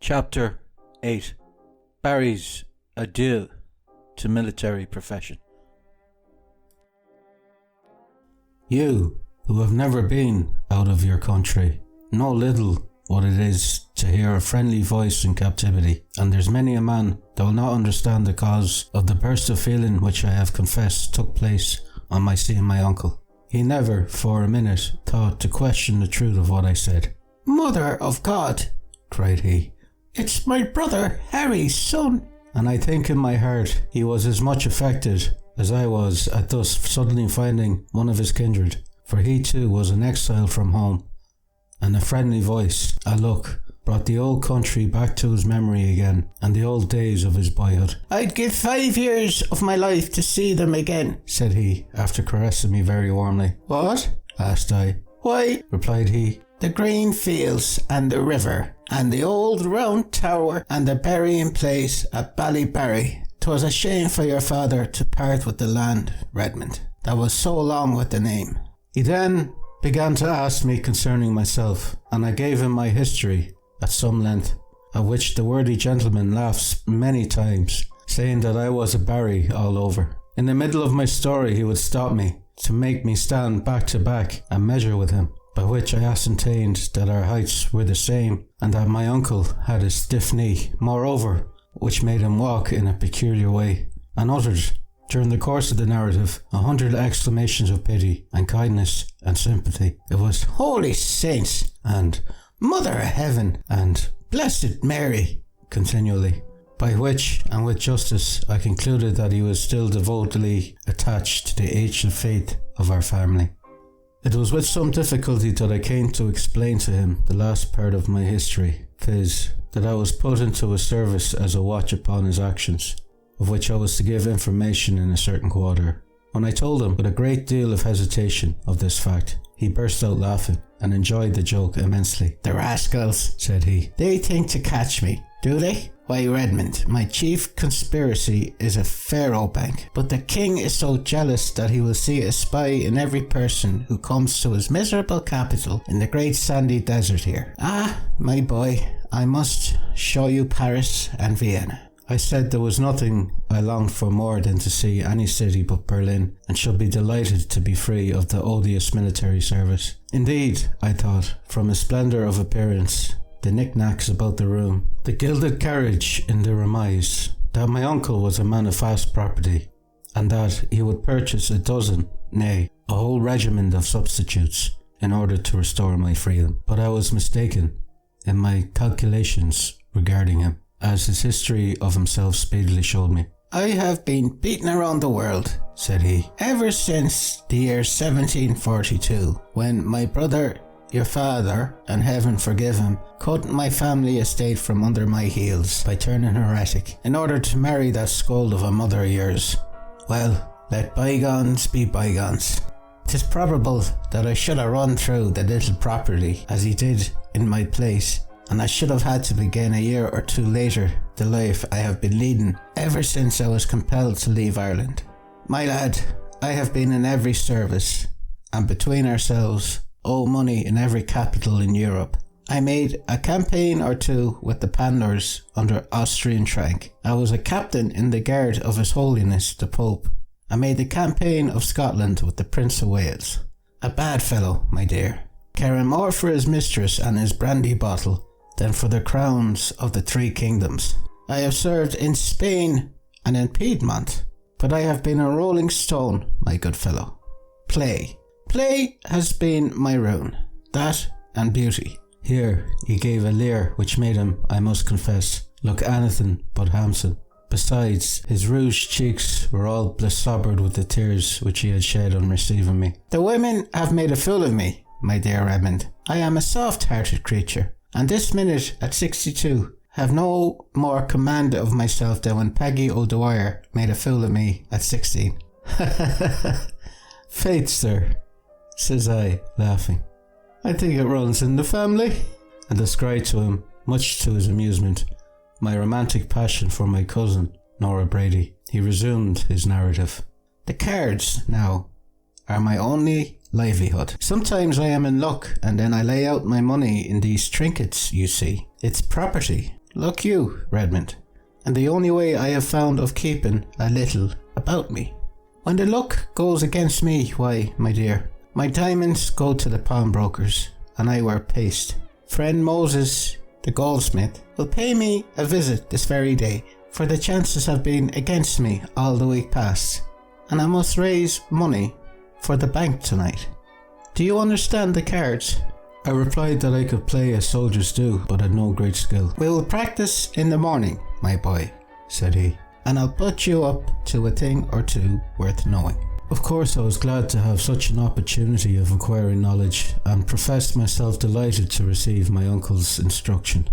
Chapter 8. Barry's Adieu to Military Profession. You, who have never been out of your country, know little what it is to hear a friendly voice in captivity, and there's many a man that will not understand the cause of the burst of feeling which I have confessed took place on my seeing my uncle. He never for a minute thought to question the truth of what I said. "Mother of God," cried he, "it's my brother Harry's son." And I think in my heart he was as much affected as I was at thus suddenly finding one of his kindred, for he too was an exile from home, and a friendly voice, a look, brought the old country back to his memory again, and the old days of his boyhood. "I'd give 5 years of my life to see them again," said he, after caressing me very warmly. "What?" asked I. "Why," replied he, "the green fields and the river, and the old round tower and the burying place at Ballybarry. 'Twas a shame for your father to part with the land, Redmond, that was so long with the name." He then began to ask me concerning myself, and I gave him my history at some length, at which the worthy gentleman laughs many times, saying that I was a Barry all over. In the middle of my story he would stop me, to make me stand back to back and measure with him, by which I ascertained that our heights were the same, and that my uncle had a stiff knee, moreover, which made him walk in a peculiar way, and uttered, during the course of the narrative, 100 exclamations of pity and kindness and sympathy. It was "Holy Saints," and "Mother of Heaven," and "Blessed Mary," continually, by which, and with justice, I concluded that he was still devotedly attached to the ancient faith of our family. It was with some difficulty that I came to explain to him the last part of my history, viz., that I was put into a service as a watch upon his actions, of which I was to give information in a certain quarter. When I told him, with a great deal of hesitation, of this fact, he burst out laughing, and enjoyed the joke immensely. "The rascals," said he, "they think to catch me, do they? Why, Redmond, my chief conspiracy is a faro bank, but the king is so jealous that he will see a spy in every person who comes to his miserable capital in the great sandy desert here. Ah, my boy, I must show you Paris and Vienna." I said there was nothing I longed for more than to see any city but Berlin, and should be delighted to be free of the odious military service. Indeed, I thought, from his splendour of appearance, the knick-knacks about the room, the gilded carriage in the remise, that my uncle was a man of vast property, and that he would purchase a dozen, nay, a whole regiment of substitutes, in order to restore my freedom. But I was mistaken in my calculations regarding him, as his history of himself speedily showed me. "I have been beaten around the world," said he, "ever since the year 1742, when my brother, your father, and heaven forgive him, cut my family estate from under my heels by turning heretic, in order to marry that scold of a mother of yours. Well, let bygones be bygones. 'Tis probable that I should have run through the little property as he did in my place, and I should have had to begin a year or two later the life I have been leading ever since I was compelled to leave Ireland. My lad, I have been in every service, and between ourselves, owe money in every capital in Europe. I made a campaign or two with the Pandors under Austrian Trank. I was a captain in the guard of His Holiness the Pope. I made the campaign of Scotland with the Prince of Wales. A bad fellow, my dear, caring more for his mistress and his brandy bottle than for the crowns of the 3 kingdoms. I have served in Spain and in Piedmont, but I have been a rolling stone, my good fellow. Play has been my ruin, that and beauty." Here he gave a leer which made him, I must confess, look anything but handsome. Besides, his rouged cheeks were all besobbered with the tears which he had shed on receiving me. "The women have made a fool of me, my dear Redmond. I am a soft-hearted creature, and this minute at 62 have no more command of myself than when Peggy O'Dwyer made a fool of me at 16. "Faith, sir," says I, laughing, "I think it runs in the family," and described to him, much to his amusement, my romantic passion for my cousin, Nora Brady. He resumed his narrative. "The cards, now, are my only livelihood. Sometimes I am in luck, and then I lay out my money in these trinkets, you see. It's property. Look you, Redmond, and the only way I have found of keeping a little about me. When the luck goes against me, why, my dear, my diamonds go to the pawnbrokers, and I wear paste. Friend Moses, the goldsmith, will pay me a visit this very day, for the chances have been against me all the week past, and I must raise money for the bank tonight. Do you understand the cards? I replied that I could play as soldiers do, but had no great skill. We will practice in the morning, my boy, said he, and I'll put you up to a thing or two worth knowing. Of course, I was glad to have such an opportunity of acquiring knowledge, and professed myself delighted to receive my uncle's instruction.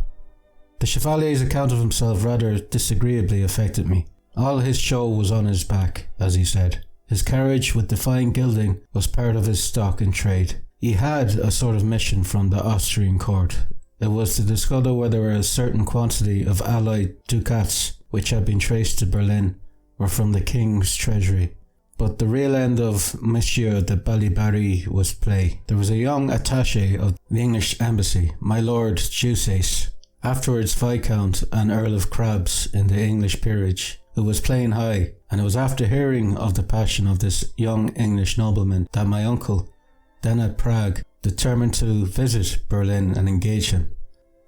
The Chevalier's account of himself rather disagreeably affected me. All his show was on his back, as he said. His carriage with the fine gilding was part of his stock in trade. He had a sort of mission from the Austrian court. It was to discover whether a certain quantity of allied ducats, which had been traced to Berlin, were from the king's treasury. But the real end of Monsieur de Barry was play. There was a young attaché of the English embassy, my Lord Jusace, afterwards Viscount and Earl of Crabs in the English peerage, who was playing high, and it was after hearing of the passion of this young English nobleman that my uncle, then at Prague, determined to visit Berlin and engage him.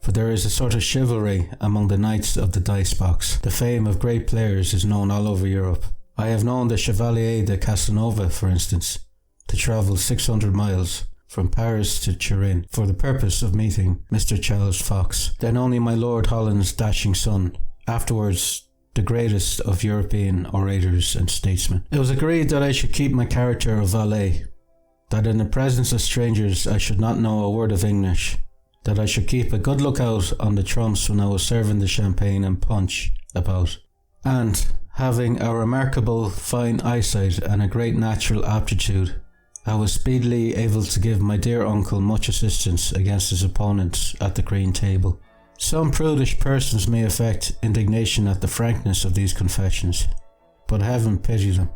For there is a sort of chivalry among the knights of the dice box. The fame of great players is known all over Europe. I have known the Chevalier de Casanova, for instance, to travel 600 miles from Paris to Turin for the purpose of meeting Mr. Charles Fox, then only my Lord Holland's dashing son, afterwards the greatest of European orators and statesmen. It was agreed that I should keep my character of valet, that in the presence of strangers I should not know a word of English, that I should keep a good lookout on the trumps when I was serving the champagne and punch about, and, having a remarkable fine eyesight and a great natural aptitude, I was speedily able to give my dear uncle much assistance against his opponents at the green table. Some prudish persons may affect indignation at the frankness of these confessions, but heaven pity them.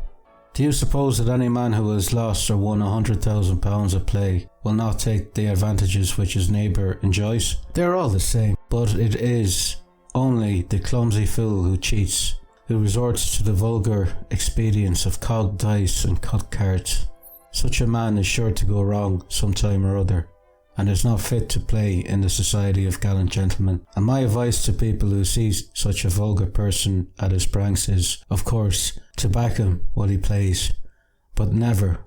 Do you suppose that any man who has lost or won £100,000 at play will not take the advantages which his neighbour enjoys? They are all the same, but it is only the clumsy fool who cheats, who resorts to the vulgar expedients of cogged dice and cut cards. Such a man is sure to go wrong some time or other, and is not fit to play in the society of gallant gentlemen. And my advice to people who see such a vulgar person at his pranks is, of course, to back him while he plays, but never,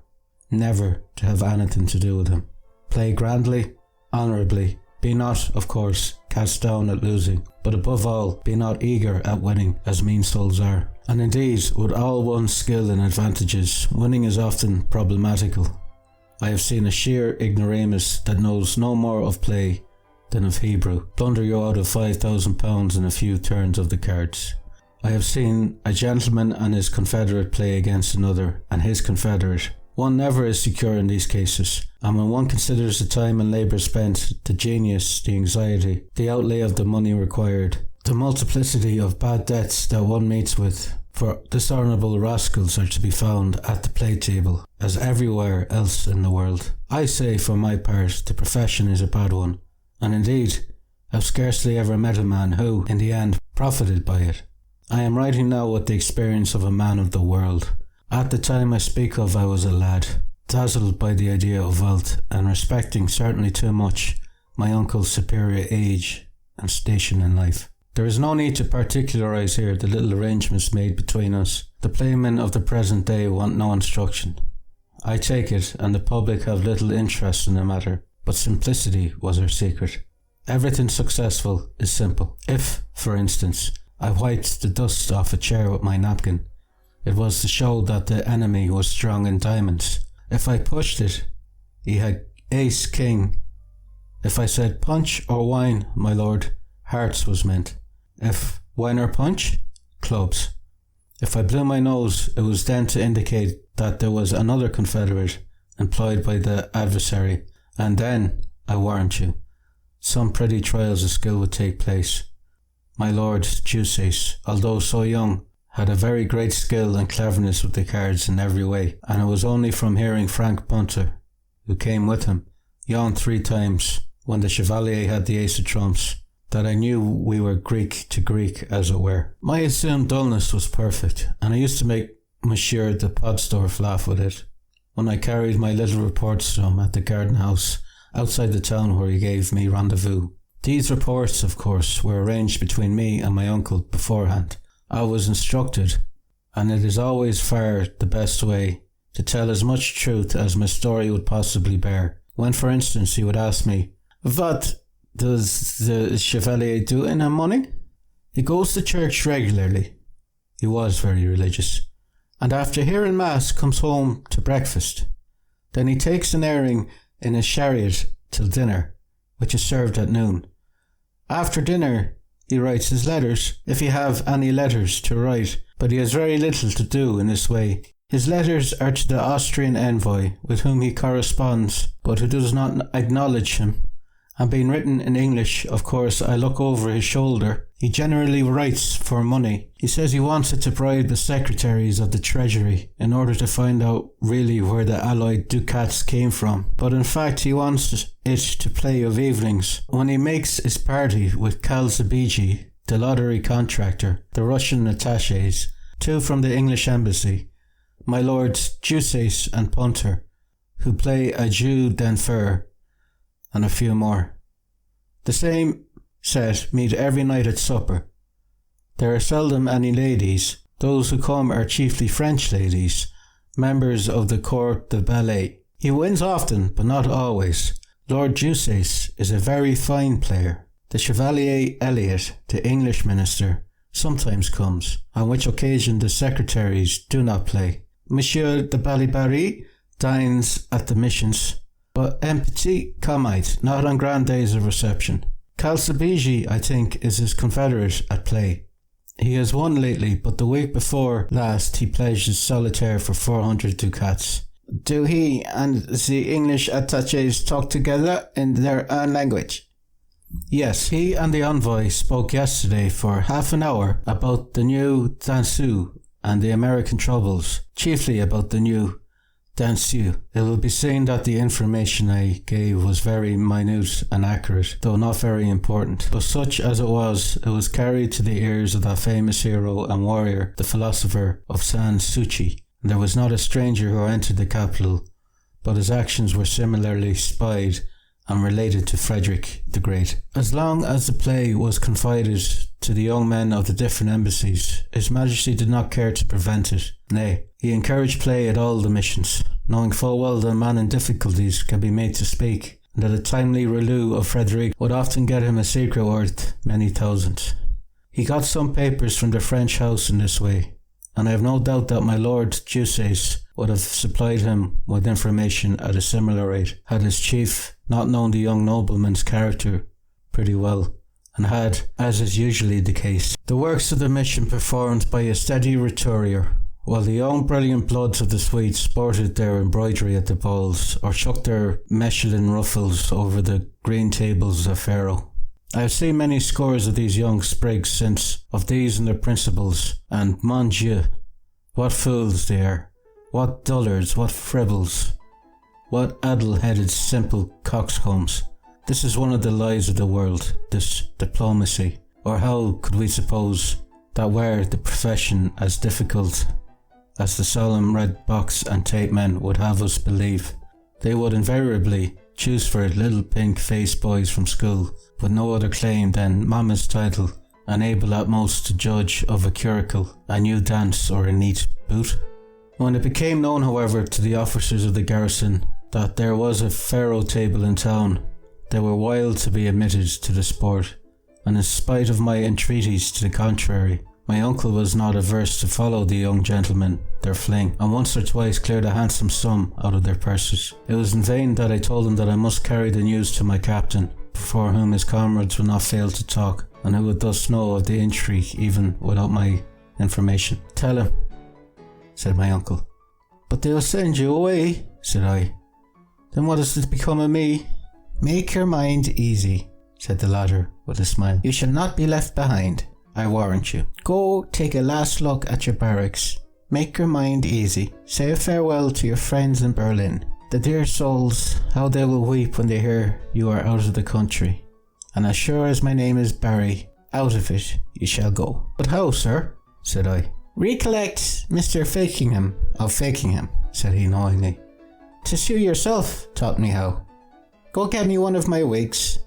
never to have anything to do with him. Play grandly, honourably. Be not, of course, cast down at losing, but above all, be not eager at winning, as mean souls are. And indeed, with all one's skill and advantages, winning is often problematical. I have seen a sheer ignoramus that knows no more of play than of Hebrew blunder you out of £5,000 in a few turns of the cards. I have seen a gentleman and his confederate play against another and his confederate. One never is secure in these cases, and when one considers the time and labour spent, the genius, the anxiety, the outlay of the money required, the multiplicity of bad debts that one meets with, for dishonourable rascals are to be found at the play table, as everywhere else in the world. I say, for my part, the profession is a bad one, and indeed, have scarcely ever met a man who, in the end, profited by it. I am writing now with the experience of a man of the world. At the time I speak of, I was a lad, dazzled by the idea of wealth, and respecting certainly too much my uncle's superior age and station in life. There is no need to particularise here the little arrangements made between us. The playmen of the present day want no instruction. I take it, and the public have little interest in the matter, but simplicity was our secret. Everything successful is simple. If, for instance, I wiped the dust off a chair with my napkin, it was to show that the enemy was strong in diamonds. If I pushed it, he had ace king. If I said punch or wine, my lord, hearts was meant. If wine or punch, clubs. If I blew my nose, it was then to indicate that there was another confederate employed by the adversary, and then, I warrant you, some pretty trials of skill would take place. My lord Jusace, although so young, had a very great skill and cleverness with the cards in every way, and it was only from hearing Frank Punter, who came with him, yawn 3 times when the Chevalier had the ace of trumps, that I knew we were Greek to Greek, as it were. My assumed dullness was perfect, and I used to make Monsieur de Podsdorf laugh with it when I carried my little reports to him at the garden house outside the town where he gave me rendezvous. These reports, of course, were arranged between me and my uncle beforehand. I was instructed, and it is always far the best way, to tell as much truth as my story would possibly bear. When, for instance, he would ask me, "What does the Chevalier do in the morning?" "He goes to church regularly." He was very religious. "And after hearing mass comes home to breakfast. Then he takes an airing in his chariot till dinner, which is served at noon. After dinner he writes his letters, if he have any letters to write, but he has very little to do in this way. His letters are to the Austrian envoy, with whom he corresponds, but who does not acknowledge him, and being written in English, of course I look over his shoulder. He generally writes for money. He says he wants it to bribe the secretaries of the Treasury in order to find out really where the alloyed ducats came from. But in fact he wants it to play of evenings, when he makes his party with Calzabigi, the lottery contractor, the Russian attaches, 2 from the English embassy, my lords Jusace and Punter, who play a jeu d'enfer, and a few more. The same set meet every night at supper. There are seldom any ladies. Those who come are chiefly French ladies, members of the Corps de Ballet. He wins often, but not always. Lord Jusace is a very fine player. The Chevalier Elliot, the English minister, sometimes comes, on which occasion the secretaries do not play. Monsieur de Barry dines at the missions, but en petit comite, not on grand days of reception. Calzabigi, I think, is his confederate at play. He has won lately, but the week before last he pledged his solitaire for 400 ducats. Do he and the English attaches talk together in their own language? Yes, he and the envoy spoke yesterday for half an hour about the new Dansu and the American troubles, chiefly about the new Dansu. It will be seen that the information I gave was very minute and accurate, though not very important. But such as it was carried to the ears of that famous hero and warrior, the philosopher of Sans Souci. And there was not a stranger who entered the capital, but his actions were similarly spied and related to Frederick the Great. As long as the play was confided to the young men of the different embassies, His Majesty did not care to prevent it. Nay, he encouraged play at all the missions, knowing full well that a man in difficulties can be made to speak, and that a timely review of Frederick would often get him a secret worth many thousands. He got some papers from the French house in this way, and I have no doubt that my Lord Jusace would have supplied him with information at a similar rate, had his chief not known the young nobleman's character pretty well, and had, as is usually the case, the works of the mission performed by a steady roturier, while the young brilliant bloods of the suite sported their embroidery at the balls, or shook their Mechlin ruffles over the green tables of Pharaoh. I have seen many scores of these young sprigs since, of these and their principals, and, mon Dieu, what fools they are, what dullards, what fribbles, what addle-headed simple coxcombs. This is one of the lies of the world, this diplomacy, or how could we suppose that were the profession as difficult as the solemn red box and tape men would have us believe, they would invariably choose for it little pink-faced boys from school, with no other claim than mamma's title, and able at most to judge of a curricle, a new dance, or a neat boot. When it became known, however, to the officers of the garrison that there was a faro table in town, they were wild to be admitted to the sport, and in spite of my entreaties to the contrary, my uncle was not averse to follow the young gentlemen their fling, and once or twice cleared a handsome sum out of their purses. It was in vain that I told him that I must carry the news to my captain, before whom his comrades would not fail to talk, and who would thus know of the intrigue even without my information. Tell him, said my uncle. But they'll send you away, said I. Then what is to become of me? Make your mind easy, said the latter with a smile. You shall not be left behind, I warrant you. Go take a last look at your barracks. Make your mind easy. Say a farewell to your friends in Berlin. The dear souls, how they will weep when they hear you are out of the country. and as sure as my name is Barry, out of it you shall go." "But how, sir?" said I. "Recollect Mr. Fakingham, said he knowingly. "'Tis you yourself taught me how. Go get me one of my wigs.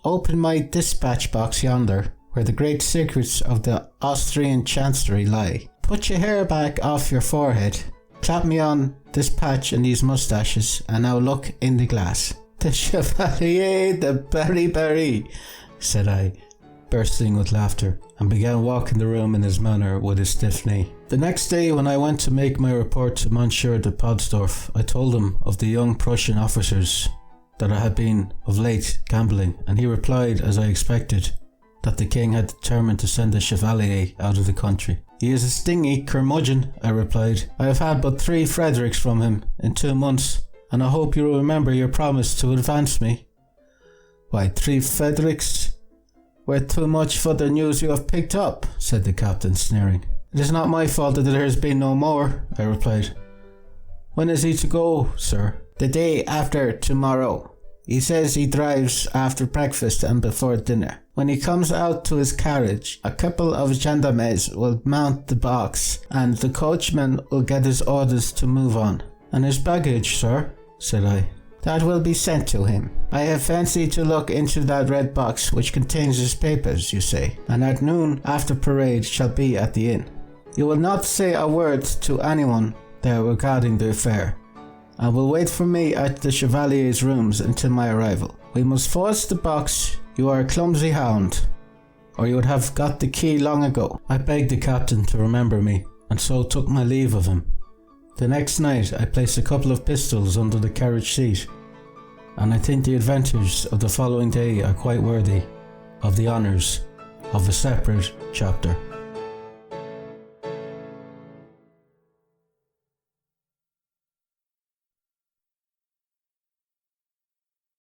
Open my dispatch box yonder, where the great secrets of the Austrian chancery lie. Put your hair back off your forehead. Clap me on this patch and these moustaches, and now look in the glass." "The Chevalier de Barry," said I, bursting with laughter, and began walking the room in his manner with a stiff knee. The next day, when I went to make my report to Monsieur de Podsdorf, I told him of the young Prussian officers that I had been of late gambling, and he replied, as I expected, that the king had determined to send the Chevalier out of the country. "He is a stingy curmudgeon," I replied. "I have had but 3 Fredericks from him in 2 months, and I hope you will remember your promise to advance me." "Why, 3 Fredericks? Worth too much for the news you have picked up," said the captain, sneering. "It is not my fault that there has been no more," I replied. "When is he to go, sir?" "The day after tomorrow. He says he drives after breakfast and before dinner. When he comes out to his carriage, a couple of gendarmes will mount the box, and the coachman will get his orders to move on." "And his baggage, sir?" said I. "That will be sent to him. I have fancied to look into that red box which contains his papers, you say, and at noon after parade shall be at the inn. You will not say a word to anyone there regarding the affair, and will wait for me at the Chevalier's rooms until my arrival. We must force the box. You are a clumsy hound, or you would have got the key long ago." I begged the captain to remember me, and so took my leave of him. The next night I placed a couple of pistols under the carriage seat, and I think the adventures of the following day are quite worthy of the honours of a separate chapter.